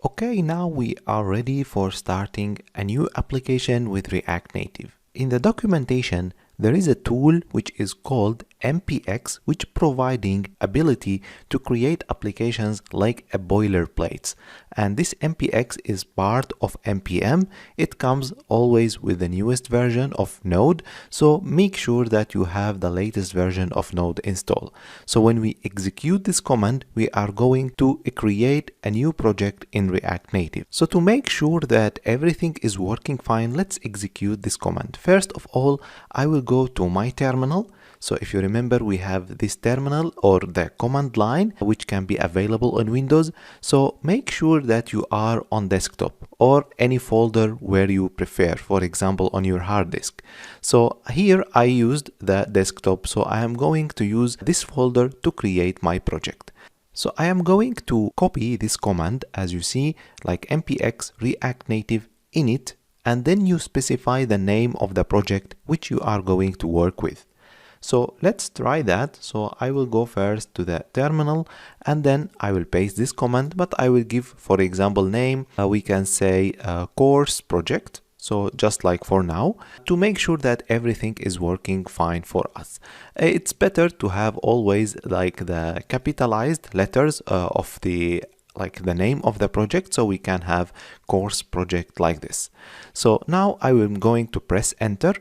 Okay, now we are ready for starting a new application with React Native. In the documentation, there is a tool which is called MPX, which providing ability to create applications like a boilerplates. And this MPX is part of NPM. It comes always with the newest version of Node. So make sure that you have the latest version of Node installed. So when we execute this command, we are going to create a new project in React Native. So to make sure that everything is working fine, let's execute this command. First of all, I will go to my terminal. So if you remember, we have this terminal or the command line, which can be available on Windows. So make sure that you are on desktop or any folder where you prefer, for example, on your hard disk. So here I used the desktop. So I am going to use this folder to create my project. So I am going to copy this command, as you see, like npx react native init, and then you specify the name of the project which you are going to work with. So let's try that. So I will go first to the terminal and then I will paste this command, but I will give, for example, name, we can say course project. So just like for now, to make sure that everything is working fine for us. It's better to have always like the capitalized letters of the name of the project, so we can have course project like this. So now I am going to press enter,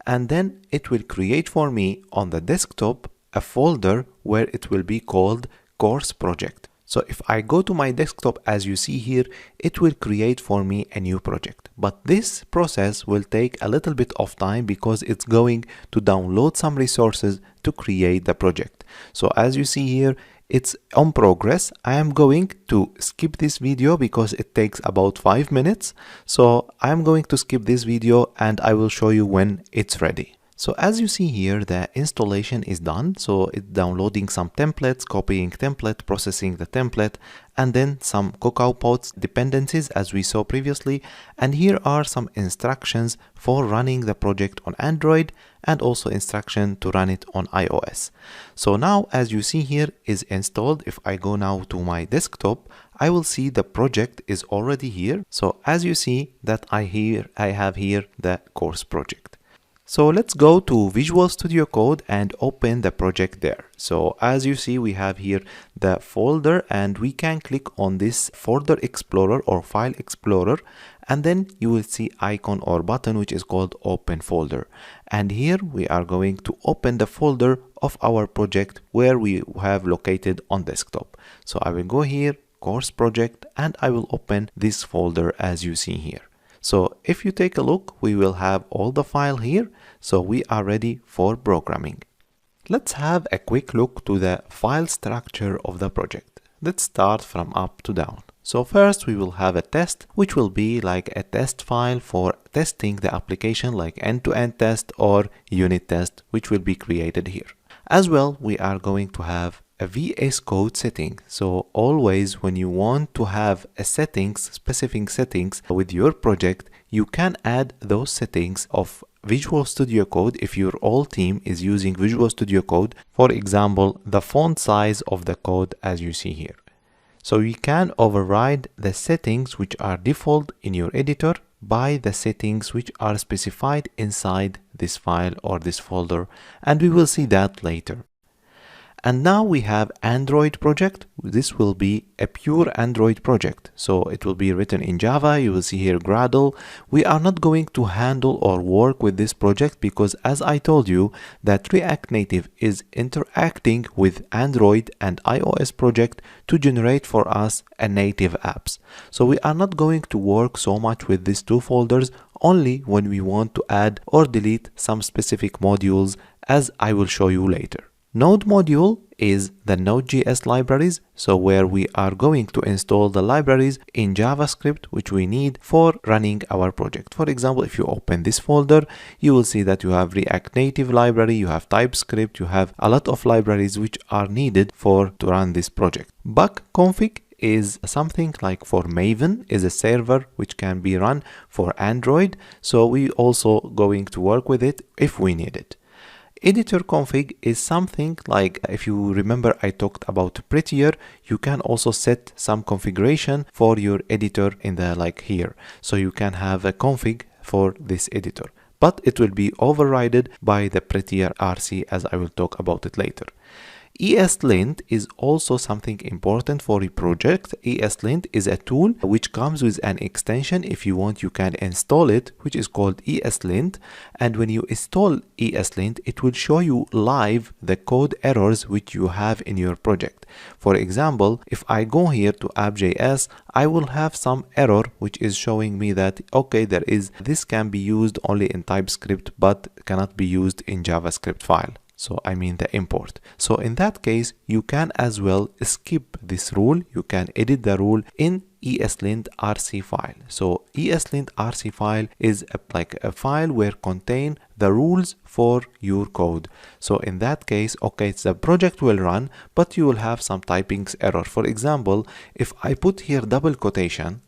and then it will create for me on the desktop a folder where it will be called course project. So if I go to my desktop, as you see here, it will create for me a new project. But this process will take a little bit of time because it's going to download some resources to create the project. So as you see here, it's on progress. I am going to skip this video because it takes about 5 minutes. So I'm going to skip this video and I will show you when it's ready. So as you see here, the installation is done. So it's downloading some templates, copying template, processing the template, and then some CocoaPods dependencies as we saw previously. And here are some instructions for running the project on Android and also instruction to run it on iOS. So now, as you see here, is installed. If I go now to my desktop, I will see the project is already here. So as you see that I have here the course project. So let's go to Visual Studio Code and open the project there. So as you see, we have here the folder and we can click on this folder explorer or file explorer, and then you will see icon or button which is called open folder. And here we are going to open the folder of our project where we have located on desktop. So I will go here, course project, and I will open this folder as you see here. So if you take a look, we will have all the file here. So we are ready for programming. Let's have a quick look to the file structure of the project. Let's start from up to down. So first we will have a test, which will be like a test file for testing the application, like end-to-end test or unit test, which will be created here. As well, we are going to have a VS Code setting. So always when you want to have a specific settings with your project, you can add those settings of Visual Studio Code if your whole team is using Visual Studio Code. For example, the font size of the code as you see here. So you can override the settings which are default in your editor by the settings which are specified inside this file or this folder, and we will see that later. And now we have Android project. This will be a pure Android project. So it will be written in Java. You will see here Gradle. We are not going to handle or work with this project because, as I told you, that React Native is interacting with Android and iOS project to generate for us a native apps. So we are not going to work so much with these two folders, only when we want to add or delete some specific modules, as I will show you later. Node module is the Node.js libraries, so where we are going to install the libraries in JavaScript which we need for running our project. For example, if you open this folder, you will see that you have React Native library, you have TypeScript, you have a lot of libraries which are needed to run this project. Buck config is something like for Maven, is a server which can be run for Android, so we also going to work with it if we need it. Editor config is something like, if you remember I talked about Prettier, you can also set some configuration for your editor in the like here. So you can have a config for this editor, but it will be overridden by the Prettier RC, as I will talk about it later. ESLint is also something important for a project. ESLint is a tool which comes with an extension. If you want, you can install it, which is called ESLint. And when you install ESLint, it will show you live the code errors which you have in your project. For example, if I go here to app.js, I will have some error which is showing me that, okay, this can be used only in TypeScript, but cannot be used in JavaScript file. So I mean the import. So in that case, you can as well skip this rule. You can edit the rule in ESLint RC file. So ESLint RC file is like a file where contain the rules for your code. So in that case, okay, the project will run, but you will have some typings error. For example, if I put here double quotation,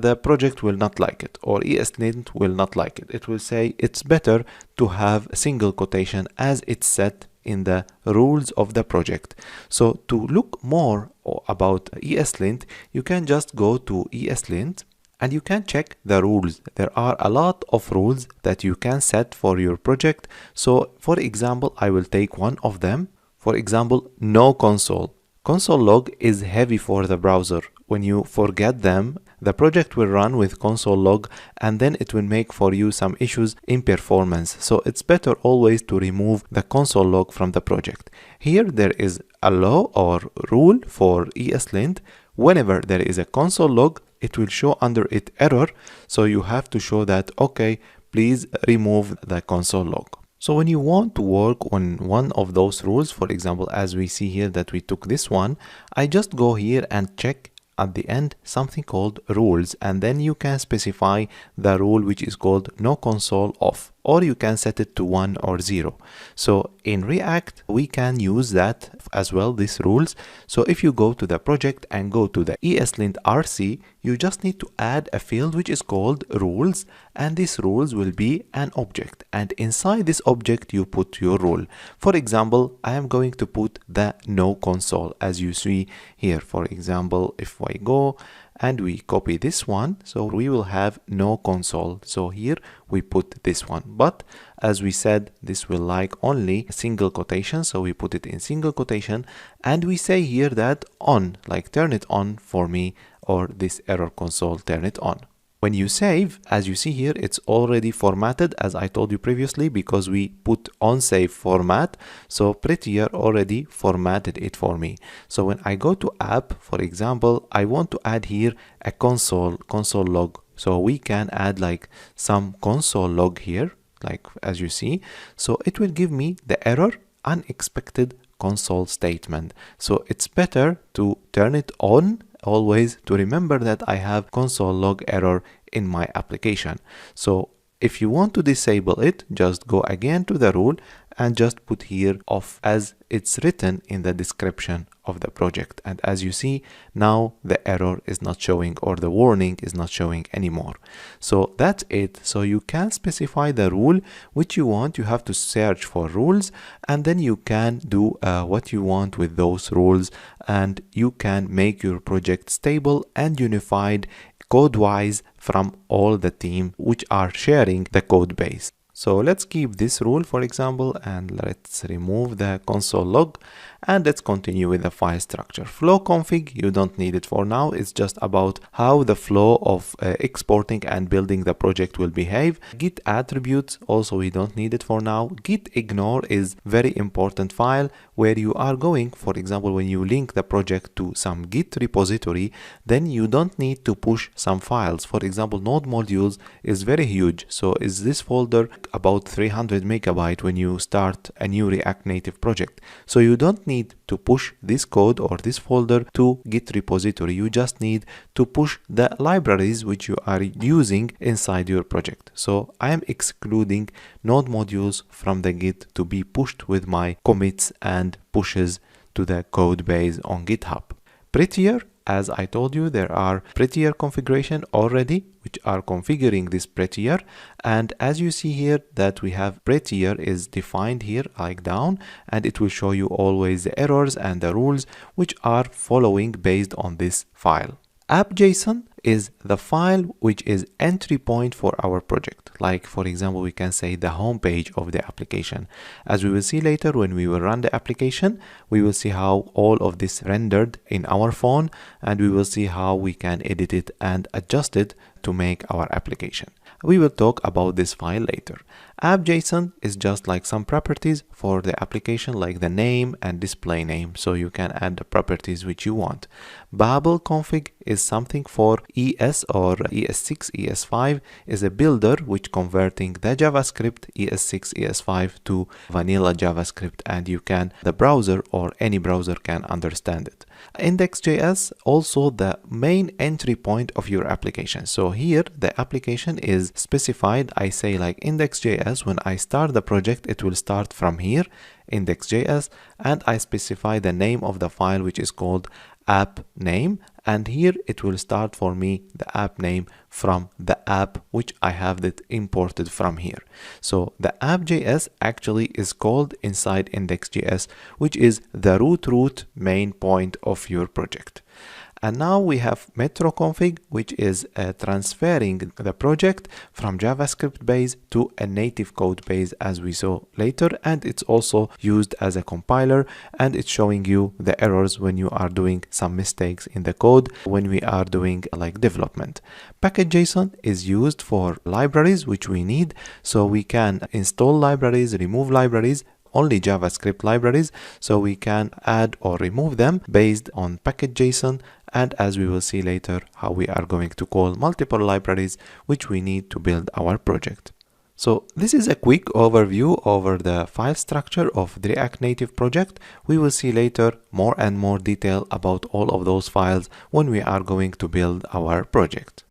the project will not like it, or ESLint will not like it. It will say it's better to have a single quotation as it's set in the rules of the project. So to look more about ESLint, you can just go to ESLint and you can check the rules. There are a lot of rules that you can set for your project. So for example, I will take one of them. For example, no console. Console log is heavy for the browser. When you forget them, the project will run with console log and then it will make for you some issues in performance. So it's better always to remove the console log from the project. Here there is a law or rule for ESLint. Whenever there is a console log, it will show under it error. So you have to show that, okay, please remove the console log. So when you want to work on one of those rules, for example, as we see here that we took this one, I just go here and check at the end something called rules, and then you can specify the rule which is called no console off, or you can set it to 1 or 0. So in React we can use that as well, these rules. So if you go to the project and go to the ESLint RC, you just need to add a field which is called rules, and this rules will be an object, and inside this object you put your rule. For example, I am going to put the no console, as you see here. For example, if I go and we copy this one, so we will have no console. So here we put this one, but as we said, this will like only a single quotation, so we put it in single quotation, and we say here that on, like turn it on for me, or this error console, turn it on. When you save, as you see here, it's already formatted as I told you previously, because we put on save format. So Prettier already formatted it for me. So when I go to app, for example, I want to add here a console log. So we can add like some console log here, like as you see. So it will give me the error unexpected console statement. So it's better to turn it on always, to remember that I have console log error in my application. So if you want to disable it, just go again to the rule and just put here off as it's written in the description of the project. And as you see, now the error is not showing, or the warning is not showing anymore. So that's it. So you can specify the rule which you want. You have to search for rules, and then you can do what you want with those rules, and you can make your project stable and unified code-wise from all the team which are sharing the code base. So let's keep this rule, for example, and let's remove the console log, and let's continue with the file structure. Flow config, you don't need it for now. It's just about how the flow of exporting and building the project will behave. Git attributes, also we don't need it for now. Git ignore is very important file where you are going, for example, when you link the project to some Git repository, then you don't need to push some files. For example, node modules is very huge. So is this folder about 300 megabyte when you start a new React Native project. So you don't need to push this code or this folder to Git repository. You just need to push the libraries which you are using inside your project. So I am excluding node modules from the Git to be pushed with my commits and pushes to the code base on GitHub. Prettier, as I told you, there are prettier configuration already which are configuring this prettier, and as you see here that we have prettier is defined here like down, and it will show you always the errors and the rules which are following based on this file. App.json is the file which is entry point for our project. Like for example, we can say the home page of the application. As we will see later, when we will run the application, we will see how all of this rendered in our phone, and we will see how we can edit it and adjust it to make our application. We will talk about this file later. App.json is just like some properties for the application, like the name and display name, so you can add the properties which you want. Babel config is something for ES or ES6, ES5 is a builder which converting the JavaScript ES6, ES5 to vanilla JavaScript, and the browser or any browser can understand it. Index.js also the main entry point of your application. So here the application is specified. I say like index.js, when I start the project it will start from here, index.js, and I specify the name of the file which is called app name, and here it will start for me the app name from the app which I have that imported from here. So the app.js actually is called inside index.js, which is the root main point of your project. And now we have metro config, which is transferring the project from JavaScript base to a native code base, as we saw later, and it's also used as a compiler, and it's showing you the errors when you are doing some mistakes in the code when we are doing like development. Package.json is used for libraries which we need, so we can install libraries, remove libraries, only JavaScript libraries, so we can add or remove them based on package.json, and as we will see later how we are going to call multiple libraries which we need to build our project. So this is a quick overview over the file structure of the React Native project. We will see later more and more detail about all of those files when we are going to build our project.